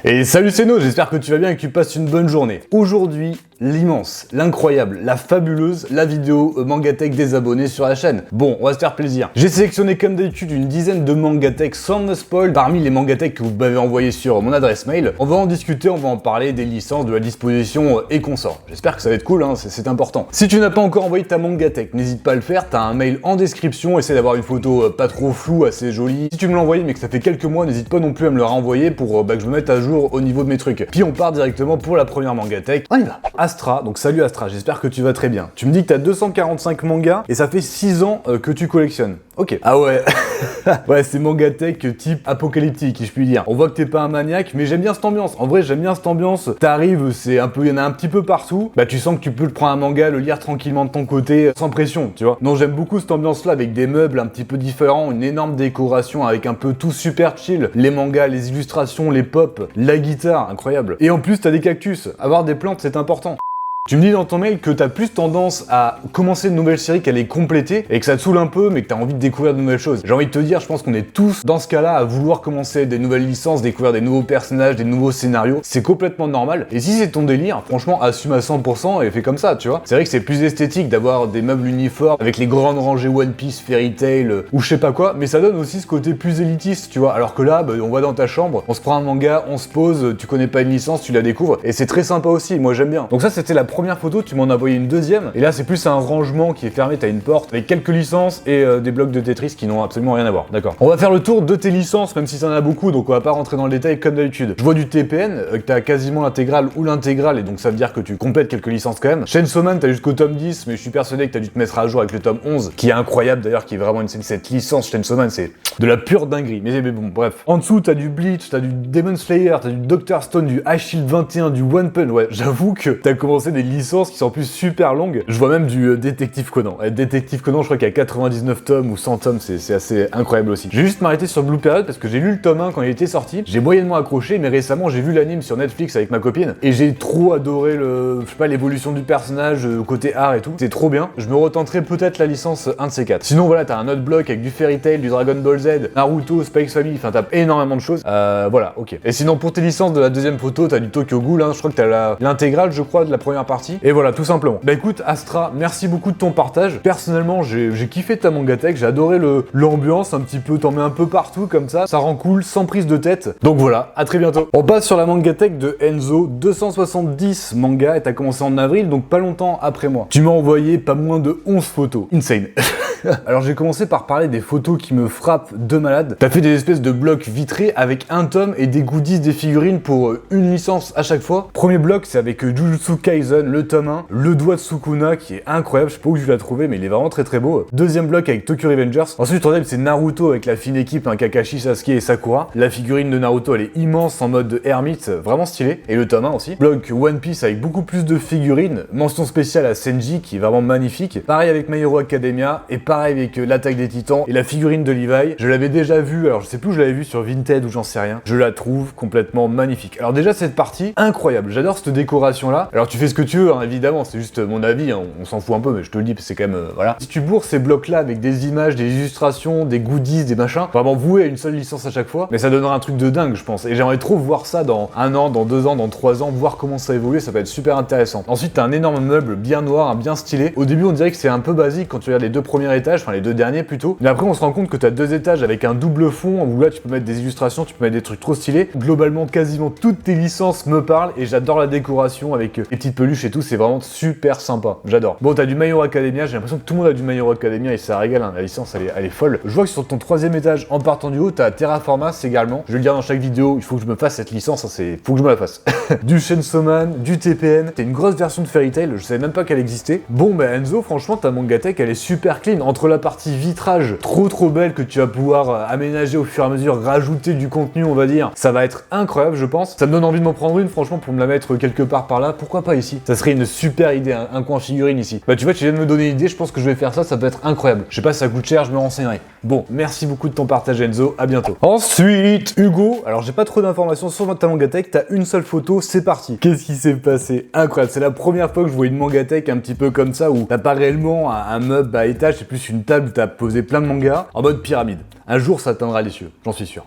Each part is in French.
Et salut c'est No, j'espère que tu vas bien et que tu passes une bonne journée. Aujourd'hui, l'immense, l'incroyable, la fabuleuse, la vidéo Mangatech des abonnés sur la chaîne. Bon, on va se faire plaisir. J'ai sélectionné comme d'habitude une dizaine de Mangatech sans me spoil parmi les Mangatech que vous m'avez envoyés sur mon adresse mail. On va en discuter, on va en parler des licences, de la disposition et consorts. J'espère que ça va être cool, hein, c'est important. Si tu n'as pas encore envoyé ta Mangatech, n'hésite pas à le faire, t'as un mail en description, essaie d'avoir une photo pas trop floue, assez jolie. Si tu me l'as envoyé mais que ça fait quelques mois, n'hésite pas non plus à me le renvoyer pour que je me mette à jour au niveau de mes trucs. Puis on part directement pour la première Mangatech. On y va. Astra, donc salut Astra, j'espère que tu vas très bien. Tu me dis que t'as 245 mangas et ça fait 6 ans que tu collectionnes. Ok. Ah ouais. Ouais, c'est Mangatech type apocalyptique, si je puis dire. On voit que t'es pas un maniaque, mais j'aime bien cette ambiance. En vrai, j'aime bien cette ambiance. T'arrives, c'est un peu, il y en a un petit peu partout. Bah, tu sens que tu peux te prendre un manga, le lire tranquillement de ton côté, sans pression, tu vois. Non, j'aime beaucoup cette ambiance-là, avec des meubles un petit peu différents, une énorme décoration, avec un peu tout super chill. Les mangas, les illustrations, les pop, la guitare, incroyable. Et en plus, t'as des cactus. Avoir des plantes, c'est important. Tu me dis dans ton mail que t'as plus tendance à commencer une nouvelle série qu'à les compléter et que ça te saoule un peu mais que t'as envie de découvrir de nouvelles choses. J'ai envie de te dire, je pense qu'on est tous dans ce cas-là à vouloir commencer des nouvelles licences, découvrir des nouveaux personnages, des nouveaux scénarios. C'est complètement normal. Et si c'est ton délire, franchement, assume à 100% et fais comme ça, tu vois. C'est vrai que c'est plus esthétique d'avoir des meubles uniformes avec les grandes rangées One Piece, Fairy Tail ou je sais pas quoi, mais ça donne aussi ce côté plus élitiste, tu vois. Alors que là, on va dans ta chambre, on se prend un manga, on se pose, tu connais pas une licence, tu la découvres et c'est très sympa aussi. Moi j'aime bien. Donc ça c'était la première photo, tu m'en as envoyé une deuxième, et là c'est plus un rangement qui est fermé, t'as une porte avec quelques licences et des blocs de Tetris qui n'ont absolument rien à voir, d'accord. On va faire le tour de tes licences, même si ça en a beaucoup, donc on va pas rentrer dans le détail comme d'habitude. Je vois du TPN, que t'as quasiment l'intégrale ou l'intégrale, et donc ça veut dire que tu complètes quelques licences quand même. Chainsaw Man, t'as jusqu'au tome 10, mais je suis persuadé que t'as dû te mettre à jour avec le tome 11, qui est incroyable d'ailleurs, qui est vraiment cette licence Chainsaw Man, c'est de la pure dinguerie, mais bon, bref. En dessous, t'as du Bleach, t'as du Demon Slayer, t'as du Dr. Stone, du High Shield 21, du One Punch, ouais, j'avoue que t'as commencé des licences qui sont en plus super longues. Je vois même du Détective Conan. Détective Conan, je crois qu'il y a 99 tomes ou 100 tomes, c'est assez incroyable aussi. J'ai juste m'arrêter sur Blue Period parce que j'ai lu le tome 1 quand il était sorti, j'ai moyennement accroché, mais récemment j'ai vu l'anime sur Netflix avec ma copine, et j'ai trop adoré l'évolution du personnage, le côté art et tout, c'est trop bien. Je me retenterai peut-être la licence 1 de ces 4. Sinon voilà, t'as un autre bloc avec du Fairy Tail, du Dragon Ball Z, Naruto, Spikes Family, enfin t'as énormément de choses. Voilà, ok. Et sinon pour tes licences de la deuxième photo, t'as du Tokyo Ghoul, hein, je crois que t'as l'intégrale, je crois, de la première partie. Et voilà, tout simplement. Bah écoute, Astra, merci beaucoup de ton partage. Personnellement, j'ai kiffé ta Mangatech, j'ai adoré l'ambiance, un petit peu, t'en mets un peu partout comme ça rend cool, sans prise de tête. Donc voilà, à très bientôt. On passe sur la Mangatech de Enzo, 270 mangas, et t'as commencé en avril, donc pas longtemps après moi. Tu m'as envoyé pas moins de 11 photos. Insane. Alors j'ai commencé par parler des photos qui me frappent de malade. T'as fait des espèces de blocs vitrés avec un tome et des goodies, des figurines pour une licence à chaque fois. Premier bloc, c'est avec Jujutsu Kaisen, le tome 1, le doigt de Sukuna qui est incroyable, je sais pas où je l'ai trouvé mais il est vraiment très très beau. Deuxième bloc avec Tokyo Revengers. Ensuite, troisième, c'est Naruto avec la fine équipe, Kakashi, Sasuke et Sakura. La figurine de Naruto, elle est immense en mode hermite, vraiment stylé. Et le tome 1 aussi. Bloc One Piece avec beaucoup plus de figurines. Mention spéciale à Senji qui est vraiment magnifique. Pareil avec My Hero Academia et pareil avec l'attaque des titans et la figurine de Levi. Je l'avais déjà vue, alors je sais plus où je l'avais vue sur Vinted ou j'en sais rien. Je la trouve complètement magnifique. Alors déjà cette partie, incroyable. J'adore cette décoration là. Alors tu fais ce que tu veux, hein, évidemment, c'est juste mon avis, hein. On s'en fout un peu, mais je te le dis, c'est quand même, voilà. Si tu bourres ces blocs là avec des images, des illustrations, des goodies, des machins, vraiment voué à une seule licence à chaque fois, mais ça donnera un truc de dingue, je pense. Et j'aimerais trop voir ça dans 1 an, dans 2 ans, dans 3 ans, voir comment ça évolue, ça va être super intéressant. Ensuite, t'as un énorme meuble bien noir, bien stylé. Au début, on dirait que c'est un peu basique quand tu regardes les 2 premiers étages, enfin les 2 derniers plutôt. Mais après, on se rend compte que t'as 2 étages avec un double fond où là, tu peux mettre des illustrations, tu peux mettre des trucs trop stylés. Globalement, quasiment toutes tes licences me parlent et j'adore la décoration avec les petites peluches et tout, c'est vraiment super sympa. J'adore. Bon, t'as du My Hero Academia, j'ai l'impression que tout le monde a du My Hero Academia et ça régale, hein. La licence, elle est folle. Je vois que sur ton 3e étage, en partant du haut, t'as Terraformas également. Je vais le dire dans chaque vidéo, il faut que je me fasse cette licence, hein, faut que je me la fasse. Du Chainsaw Man, du TPN, t'as une grosse version de Fairy Tail, je savais même pas qu'elle existait. Bon, bah Enzo, franchement, ta Mangatech, elle est super clean. Entre la partie vitrage, trop belle, que tu vas pouvoir aménager au fur et à mesure, rajouter du contenu, on va dire, ça va être incroyable, je pense. Ça me donne envie de m'en prendre une, franchement, pour me la mettre quelque part par là. Pourquoi pas ici? Ça serait une super idée, un coin figurine ici. Bah tu vois, tu viens de me donner une idée, je pense que je vais faire ça, ça peut être incroyable. Je sais pas si ça coûte cher, je me renseignerai. Bon, merci beaucoup de ton partage Enzo, à bientôt. Ensuite, Hugo, alors j'ai pas trop d'informations sur ta Mangatech, t'as une seule photo, c'est parti. Qu'est-ce qui s'est passé? Incroyable, c'est la première fois que je vois une Mangatech un petit peu comme ça, où t'as pas réellement un meuble à étage, c'est plus une table où t'as posé plein de mangas, en mode pyramide. Un jour, ça atteindra les cieux, j'en suis sûr.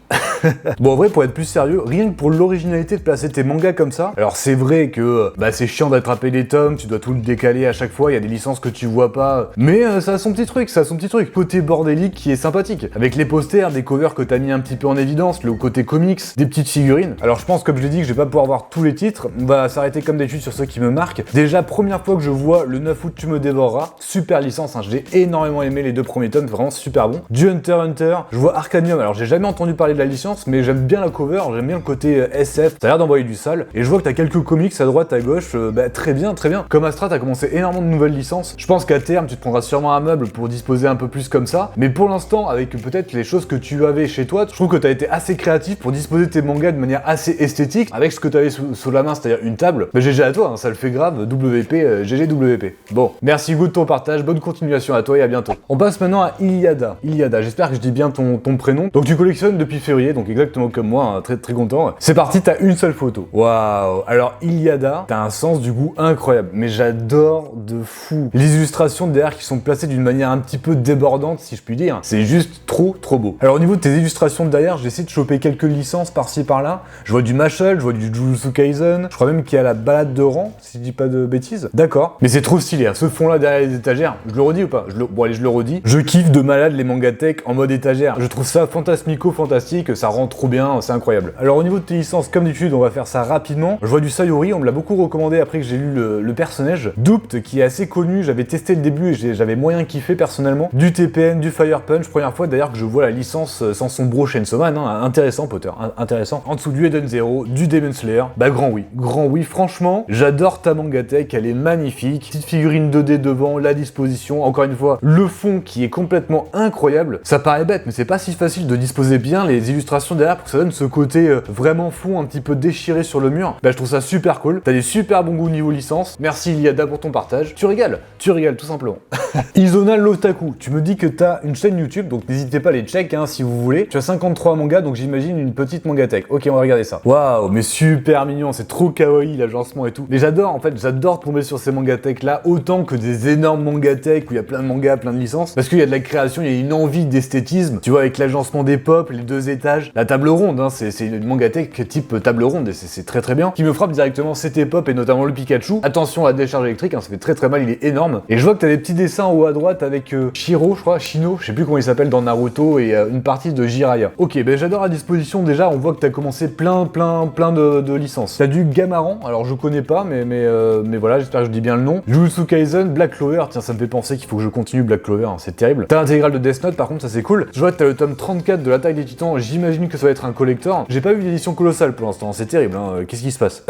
Bon, en vrai, pour être plus sérieux, rien que pour l'originalité de placer tes mangas comme ça, alors c'est vrai que c'est chiant d'attraper les tomes, tu dois tout le décaler à chaque fois, il y a des licences que tu vois pas, mais ça a son petit truc, ça a son petit truc. Côté bordélique qui est sympathique, avec les posters, des covers que t'as mis un petit peu en évidence, le côté comics, des petites figurines. Alors je pense, comme je l'ai dit, que je vais pas pouvoir voir tous les titres, on va s'arrêter comme d'habitude sur ceux qui me marquent. Déjà, première fois que je vois le 9 août Tu me dévoreras, super licence, hein, j'ai énormément aimé les deux premiers tomes, vraiment super bon. Du Hunter x Hunter, je vois Arcanium, alors j'ai jamais entendu parler de la licence, mais j'aime bien la cover, j'aime bien le côté SF, ça a l'air d'envoyer du sale, et je vois que t'as quelques comics à droite, à gauche, très bien, très bien. Comme Astra, t'as commencé énormément de nouvelles licences, je pense qu'à terme, tu te prendras sûrement un meuble pour disposer un peu plus comme ça, mais pour l'instant, avec peut-être les choses que tu avais chez toi, je trouve que t'as été assez créatif pour disposer tes mangas de manière assez esthétique, avec ce que t'avais sous la main, c'est-à-dire une table. GG à toi, hein, ça le fait grave, WP, GG WP. Bon, merci Hugo de ton partage, bonne continuation à toi et à bientôt. On passe maintenant à Iliada. Iliada, j'espère que je dis bien ton prénom. Donc tu collectionnes depuis février, donc exactement comme moi, hein, très très content. C'est parti, t'as une seule photo. Waouh. Alors Iliada, t'as un sens du goût incroyable, mais j'adore de fou. Les illustrations derrière qui sont placées d'une manière un petit peu débordante, si je puis dire. C'est juste trop beau. Alors au niveau de tes illustrations de derrière, j'essaie de choper quelques licences par-ci par-là. Je vois du Mashle, je vois du Jujutsu Kaisen, je crois même qu'il y a la balade de Ran, si je dis pas de bêtises. D'accord. Mais c'est trop stylé, hein. Ce fond là derrière les étagères, je le redis ou pas? Bon allez, je le redis. Je kiffe de malade les mangatech en mode étagère. Je trouve ça fantastique, ça rend trop bien, c'est incroyable. Alors au niveau de tes licences, comme d'habitude, on va faire ça rapidement. Je vois du Sayuri, on me l'a beaucoup recommandé après que j'ai lu le personnage. Doopt, qui est assez connu, j'avais testé le début et j'avais moyen kiffé personnellement. Du TPN, du Fire Punch, première fois d'ailleurs que je vois la licence sans son bro Chainsaw Man, hein. Intéressant Potter, intéressant. En dessous du Eden Zero, du Demon Slayer, grand oui, franchement, j'adore ta mangatech, elle est magnifique. Petite figurine 2D devant, la disposition, encore une fois, le fond qui est complètement incroyable. Ça paraît bête, mais c'est pas si facile de disposer bien les illustrations derrière pour que ça donne ce côté vraiment fond, un petit peu déchiré sur le mur. Je trouve ça super cool. T'as des super bons goûts niveau licence. Merci Iliada pour ton partage. Tu régales tout simplement. Isona Lotaku, tu me dis que t'as une chaîne YouTube, donc n'hésitez pas à les check hein, si vous voulez. Tu as 53 mangas, donc j'imagine une petite mangatech. Ok, on va regarder ça. Waouh, mais super mignon, c'est trop kawaii l'agencement et tout. Mais j'adore, en fait, j'adore tomber sur ces mangatech là, autant que des énormes mangatech où il y a plein de mangas, plein de licences, parce qu'il y a de la création, il y a une envie d'esthétisme, tu vois, avec l'agencement des pop, les deux étages, la table ronde, hein, c'est une mangatech type table ronde, et c'est très bien. Qui me frappe directement, c'est tes pop, et notamment le Pikachu. Attention à la décharge électrique, hein, ça fait très mal, il est énorme. Et je vois que t'as des petits dessins en haut à droite avec Shiro, je crois, Shino, je sais plus comment il s'appelle dans Naruto, et une partie de Jiraiya. Ok, j'adore la disposition, déjà, on voit que t'as commencé plein de licences. T'as du Gamaran, alors je connais pas, mais voilà, j'espère que je dis bien le nom. Jujutsu Kaisen, Black Clover, tiens, ça me fait penser qu'il faut que je continue Black Clover, hein, c'est terrible. T'as l'intégrale de Death Note, par contre, ça c'est cool. Je vois que t'as le tome 34 de l'Attaque des Titans, j'imagine que ça va être un collector. J'ai pas vu l'édition colossale pour l'instant, c'est terrible, hein, qu'est-ce qui se passe?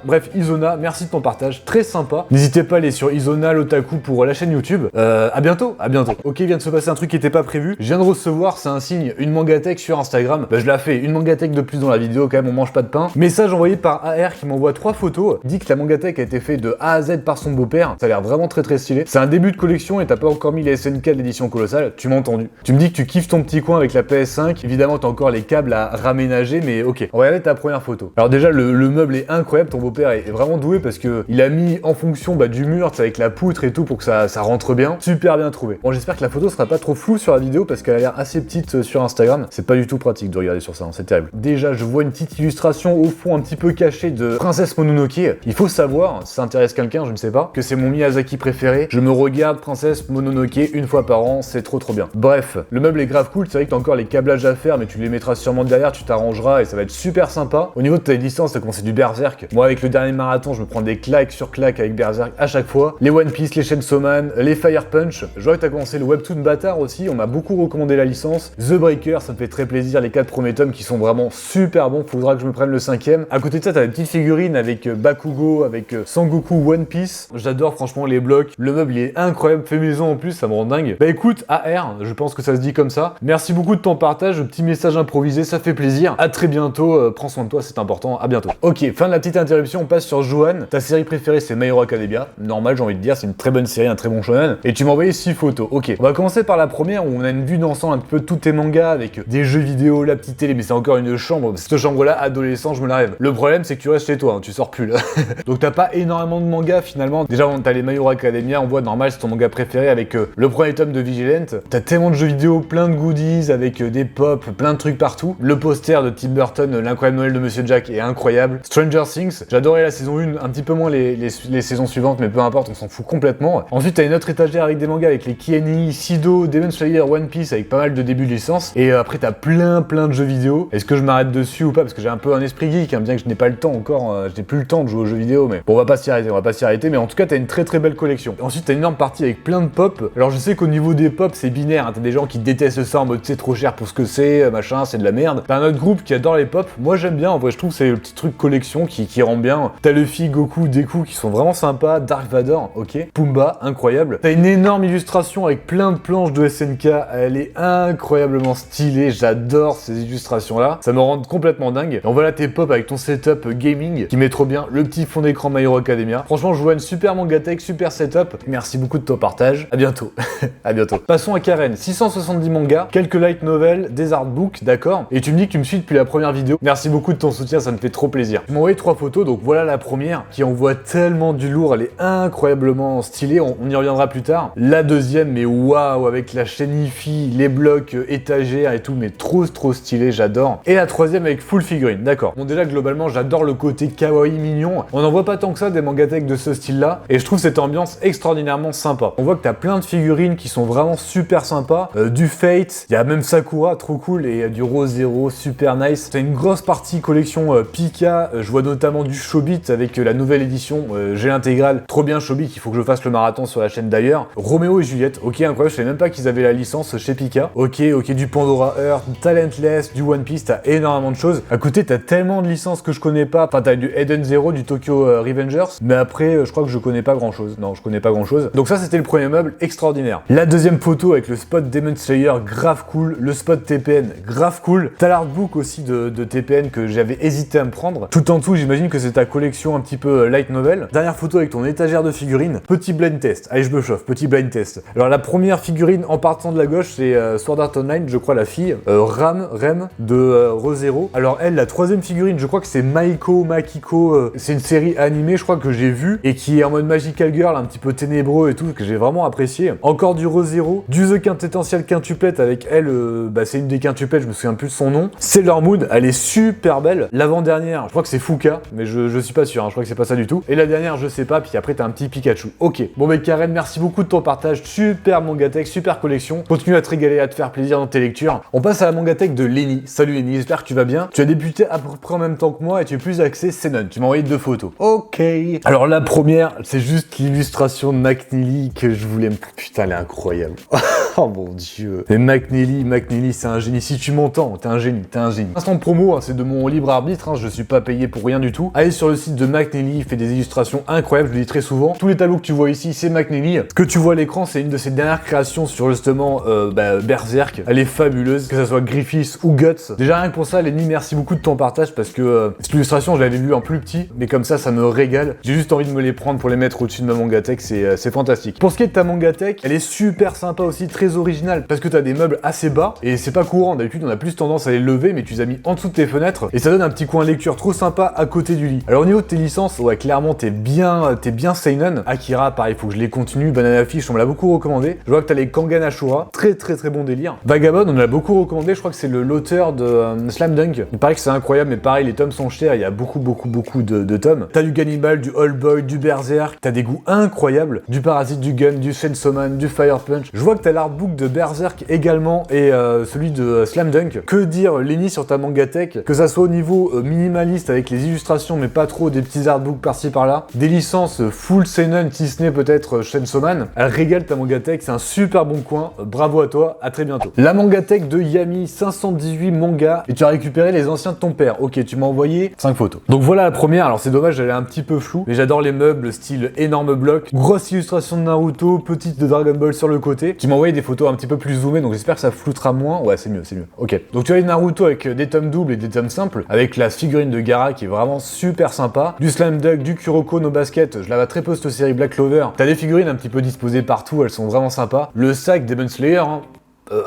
Bref, Isona, merci de ton partage, très sympa. N'hésitez pas à aller sur Isona Lotaku pour la chaîne YouTube. À bientôt. Ok, il vient de se passer un truc qui était pas prévu. Je viens de recevoir, c'est un signe, une mangatech sur Instagram. Je la fais, une mangatech de plus dans la vidéo, quand même, on mange pas de pain. Message envoyé par AR qui m'envoie 3 photos, dit que la mangatech a été faite de A à Z par son beau-père. Ça a l'air vraiment très stylé. C'est un début de collection et t'as pas encore mis les SNK de l'édition colossale, tu m'as entendu. Tu me dis que tu kiffes ton petit coin avec la PS5, évidemment t'as encore les câbles à raménager, mais ok. On va regarder ta première photo. Alors déjà, le meuble est incroyable, ton beau-père est vraiment doué parce que il a mis en fonction du mur, avec la poutre et tout pour que ça rentre bien. Super bien trouvé. Bon, j'espère que la photo sera pas trop floue sur la vidéo parce qu'elle a l'air assez petite sur Instagram. C'est pas du tout pratique de regarder sur ça, hein, c'est terrible. Déjà, je vois une petite illustration au fond un petit peu cachée de Princesse Mononoke. Il faut savoir, si ça intéresse quelqu'un, je ne sais pas, que c'est mon Miyazaki préféré. Je me regarde Princesse Mononoke une fois par an, c'est trop bien. Bref, le meuble est grave cool, c'est vrai que t'as encore les câblages à faire, mais tu les mettras sûrement derrière, tu t'arrangeras et ça va être super sympa. Au niveau de ta distance, t'as commencé du Berserk. Moi, avec le dernier marathon, je me prends des claques sur claques avec Berserk à chaque fois. Les One Piece, les Chainsaw Man, les Fire Punch. Je vois que t'as commencé le Webtoon Bâtard aussi, on m'a beaucoup recommandé la licence. The Breaker, ça me fait très plaisir, les 4 premiers tomes qui sont vraiment super bons, faudra que je me prenne le 5e. À côté de ça, t'as des petites figurines avec Bakugo, avec Sangoku, One Piece. J'adore franchement les blocs, le meuble il est incroyable, fait maison en plus, ça me rend dingue. Écoute, AR, je pense que ça se dit comme ça. Merci beaucoup de ton partage, le petit message improvisé, ça fait plaisir. À très bientôt, prends soin de toi, c'est important, à bientôt. Ok, fin de la petite interruption, on passe sur Johan. Ta série préférée c'est My Hero Academia, normal j'ai envie de dire, c'est une très bonne série, un très bon shonen. Et tu m'as envoyé 6 photos, ok. On va commencer par la première où on a une vue d'ensemble un petit peu de tous tes mangas avec des jeux vidéo, la petite télé, mais c'est encore une chambre. Cette chambre-là, adolescent, je me la rêve. Le problème c'est que tu restes chez toi, hein, tu sors plus là. Donc t'as pas énormément de mangas finalement. Déjà t'as les My Hero Academia, on voit normal c'est ton manga préféré avec le premier tome de Vigilant. T'as tellement de jeux vidéo, plein de goodies avec des pop, plein de trucs partout. Le poster de Tim Burton, l'incroyable Noël de Monsieur Jack est incroyable. Stranger Things, j'adorais la saison 1, un petit peu moins les saisons suivantes, mais peu importe, on s'en fout complètement. Ensuite, t'as une autre étagère avec des mangas avec les KNI, Sido, Demon Slayer, One Piece avec pas mal de débuts de licence. Et après, t'as plein de jeux vidéo. Est-ce que je m'arrête dessus ou pas? Parce que j'ai un peu un esprit geek, hein, bien que je n'ai pas le temps encore, je n'ai plus le temps de jouer aux jeux vidéo, mais bon, on va pas s'y arrêter, mais en tout cas, t'as une très belle collection. Ensuite, t'as une énorme partie avec plein de pop. Alors, je sais qu'au niveau des pop, c'est binaire, hein, t'as des gens qui détestent ça en mode c'est trop cher pour ce que c'est, machin, c'est de la merde. T'as un autre groupe qui adore les pop. Moi, j'aime bien, en vrai, je trouve que c'est le petit truc collection qui rend bien. T'as Luffy, Goku, Deku qui sont vraiment sympas, Dark Vador, ok, Pumba, incroyable. T'as une énorme illustration avec plein de planches de SNK, elle est incroyablement stylée, j'adore ces illustrations-là, ça me rend complètement dingue. Et on voit là tes pop avec ton setup gaming qui met trop bien, le petit fond d'écran My Hero Academia. Franchement, je vois une super mangatech, super setup. Merci beaucoup de ton partage. À bientôt. À bientôt. Passons à Karen. 670 mangas, quelques light novels, des artbooks, d'accord. Et tu me dis que tu me suis depuis la première vidéo. Merci beaucoup de ton soutien, ça me fait trop plaisir. Tu m'as envoyé 3 photos, donc voilà la première qui envoie tellement du lourd, elle est incroyablement stylée. On y reviendra plus tard. La deuxième, mais waouh, avec la chaîne IFI, les blocs étagères et tout, mais trop stylé, j'adore. Et la troisième avec full figurine, d'accord. Bon, déjà globalement, j'adore le côté kawaii mignon. On n'en voit pas tant que ça des mangatech de ce style-là, et je trouve cette ambiance extraordinairement sympa. On voit que t'as plein de figurines qui sont vraiment super sympas, du Fate, il y a même Sakura, trop cool, et du Rose Zero, super nice. T'as une grosse partie collection Pika, je vois notamment du Shobit avec la nouvelle édition, j'ai l'intégrale, trop bien Shobit, il faut que je fasse le marathon sur la chaîne d'ailleurs. Roméo et Juliette, ok, incroyable, je savais même pas qu'ils avaient la licence chez Pika. Ok, du Pandora Earth, Talentless, du One Piece, t'as énormément de choses. À côté, t'as tellement de licences que je connais pas, enfin t'as du Eden Zero, du Tokyo Revengers, mais après, je crois que je connais pas grand chose. Non, je connais pas grand chose. Donc ça, c'était le premier meuble, extraordinaire. La deuxième photo avec le spot Demon Slayer, grave cool. Le spot TPN, grave cool. T'as l'artbook aussi de TPN que j'avais hésité à me prendre. Tout en tout, j'imagine que c'est ta collection un petit peu light novel. Dernière photo avec ton étagère de figurines. Petit blind test. Allez, je me chauffe. Petit blind test. Alors la première figurine en partant de la gauche, c'est Sword Art Online, je crois la fille. Rem de Re:Zero. Alors elle, la troisième figurine, je crois que c'est Makiko. C'est une série animée, je crois que j'ai vu et qui est en mode Magical Girl, un petit peu ténébreux et tout, que j'ai vraiment apprécié. Encore du Re:Zero, du The Quintessential Quintuplette avec elle, c'est une des quintuplettes, je me souviens plus de son nom. Sailor Moon, elle est super belle. L'avant-dernière, je crois que c'est Fuka, mais je suis pas sûr, hein, je crois que c'est pas ça du tout. Et la dernière, je sais pas, puis après t'as un petit Pikachu. Ok, bon mais Karen, merci beaucoup de ton partage, super mangatech, super collection. Continue à te régaler, à te faire plaisir dans tes lectures. On passe à la mangatech de Lenny. Salut Lenny, j'espère que tu vas bien. Tu as débuté à peu près en même temps que moi et tu es plus axé Seinen. Tu m'as envoyé 2 photos. Ok. Alors la première, c'est juste l'illustration de McNeely que je voulais me... Putain, elle est incroyable. Oh mon dieu. Mais McNeely, c'est un génie. Si tu m'entends, t'es un génie. Instant promo, hein, c'est de mon libre arbitre, hein, je suis pas payé pour rien du tout. Allez sur le site de McNeely, il fait des illustrations incroyables, je le dis très souvent. Tous les tableaux que tu vois ici, c'est McNeely. Ce que tu vois à l'écran, c'est une de ses dernières créations sur justement Berserk. Elle est fabuleuse, que ça soit Griffiths ou Guts. Déjà rien que pour ça, Lenny, merci beaucoup de ton partage parce que cette illustration, je l'avais vue en plus petit, mais comme ça me régale. J'ai juste envie de me les prendre pour les mettre au-dessus de ma mangatech, c'est fantastique. Pour ce qui est de ta mangatech, elle est super sympa aussi, très originale, parce que t'as des meubles assez bas, et c'est pas courant, d'habitude on a plus tendance à les lever, mais tu les as mis en dessous de tes fenêtres, et ça donne un petit coin lecture trop sympa à côté du lit. Alors au niveau de tes licences, ouais clairement t'es bien seinen. Akira, pareil, faut que je les continue, Banana Fish, on me l'a beaucoup recommandé. Je vois que t'as les Kangan Ashura, très bon délire. Vagabond, on me l'a beaucoup recommandé, je crois que c'est l'auteur de Slam Dunk. Il paraît que c'est incroyable, mais pareil, les tomes sont chers, il y a beaucoup de tomes. T'as du Cannibal, du All Boy, du Berserk, t'as des goûts incroyables, du Parasite, du Gun, du Chainsaw Man, du Fire Punch. Je vois que t'as l'artbook de Berserk également et celui de Slam Dunk. Que dire, Lenny, sur ta mangatech, que ça soit au niveau minimaliste avec les illustrations, mais pas trop, des petits artbooks par-ci par-là, des licences full seinen, si ce n'est peut-être Chainsaw Man, elle régale ta mangatech, c'est un super bon coin, bravo à toi, à très bientôt. La mangatech de Yami, 518 mangas, et tu as récupéré les anciens de ton père. Ok, tu m'as envoyé 5 photos. Donc voilà la première, alors c'est dommage, elle est un petit peu floue, mais j'adore les meubles, style énorme bloc, grosse illustration de Naruto, petite de Dragon Ball sur le côté. Tu m'as envoyé des photos un petit peu plus zoomées, donc j'espère que ça floutera moins. Ouais, c'est mieux. Ok. Donc tu as les Naruto avec des tomes doubles et des tomes simples, avec la figurine de Gaara qui est vraiment super sympa, du Slam Dunk, du Kuroko no Basket, je la vois très peu cette série Black Clover. T'as des figurines un petit peu disposées partout, elles sont vraiment sympas. Le sac Demon Slayer, hein.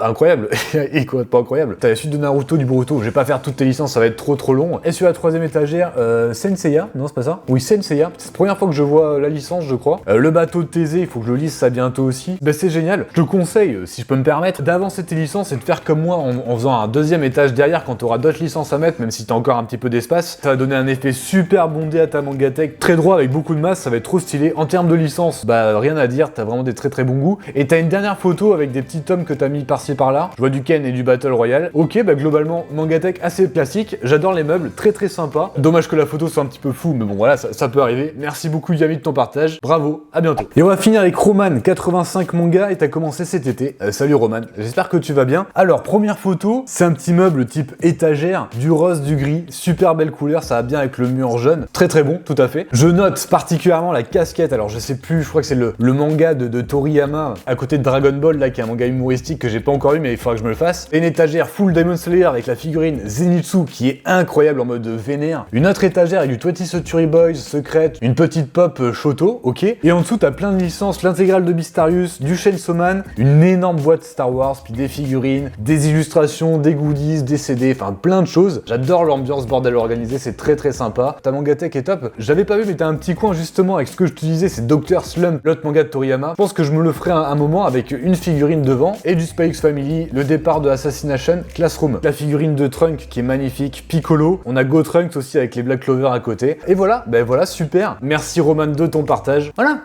incroyable. Et quoi, pas incroyable. T'as la suite de Naruto, du Boruto. Je vais pas faire toutes tes licences, ça va être trop long. Et sur la troisième étagère, Senseiya. Non, c'est pas ça? Oui, Senseiya. C'est la première fois que je vois la licence, je crois. Le bateau de Thésée, il faut que je le lise ça bientôt aussi. Bah, c'est génial. Je te conseille, si je peux me permettre, d'avancer tes licences et de faire comme moi en faisant un deuxième étage derrière quand t'auras d'autres licences à mettre, même si t'as encore un petit peu d'espace. Ça va donner un effet super bondé à ta mangatech. Très droit avec beaucoup de masse, ça va être trop stylé. En termes de licence, bah rien à dire, t'as vraiment des très bons goûts. Et t'as une dernière photo avec des petits tomes que t'as mis par-ci par-là. Je vois du Ken et du Battle Royale. Ok, bah globalement, mangatech assez classique. J'adore les meubles, très sympa. Dommage que la photo soit un petit peu floue, mais bon voilà, ça peut arriver. Merci beaucoup Yami de ton partage. Bravo, à bientôt. Et on va finir avec Roman, 85 mangas, et t'as commencé cet été. Salut Roman, j'espère que tu vas bien. Alors, première photo, c'est un petit meuble type étagère, du rose, du gris, super belle couleur, ça va bien avec le mur jaune. Très bon, tout à fait. Je note particulièrement la casquette, alors je sais plus, je crois que c'est le manga de Toriyama, à côté de Dragon Ball, là, qui est un manga humoristique que j'ai pas encore eu, mais il faudra que je me le fasse. Et une étagère full Demon Slayer avec la figurine Zenitsu, qui est incroyable en mode vénère. Une autre étagère avec du 20th Century Boys, Secret, une petite pop Shoto, ok. Et en dessous, t'as plein de licences, l'intégrale de Beastarius, du Chainsaw Man, une énorme boîte Star Wars, puis des figurines, des illustrations, des goodies, des CD, enfin plein de choses. J'adore l'ambiance bordel organisé, c'est très sympa. Ta mangatech est top. J'avais pas vu, mais t'as un petit coin justement avec ce que je te disais, c'est Dr. Slump, l'autre manga de Toriyama. Je pense que je me le ferai un moment avec une figurine devant et du Spy X Family, le départ de Assassination, Classroom. La figurine de Trunk qui est magnifique, Piccolo. On a Go Trunks aussi avec les Black Clover à côté. Et voilà, ben voilà, super. Merci Roman de ton partage. Voilà.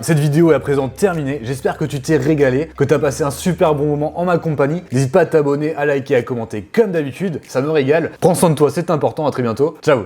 Cette vidéo est à présent terminée. J'espère que tu t'es régalé, que t'as passé un super bon moment en ma compagnie. N'hésite pas à t'abonner, à liker, à commenter comme d'habitude. Ça me régale. Prends soin de toi, c'est important. À très bientôt. Ciao.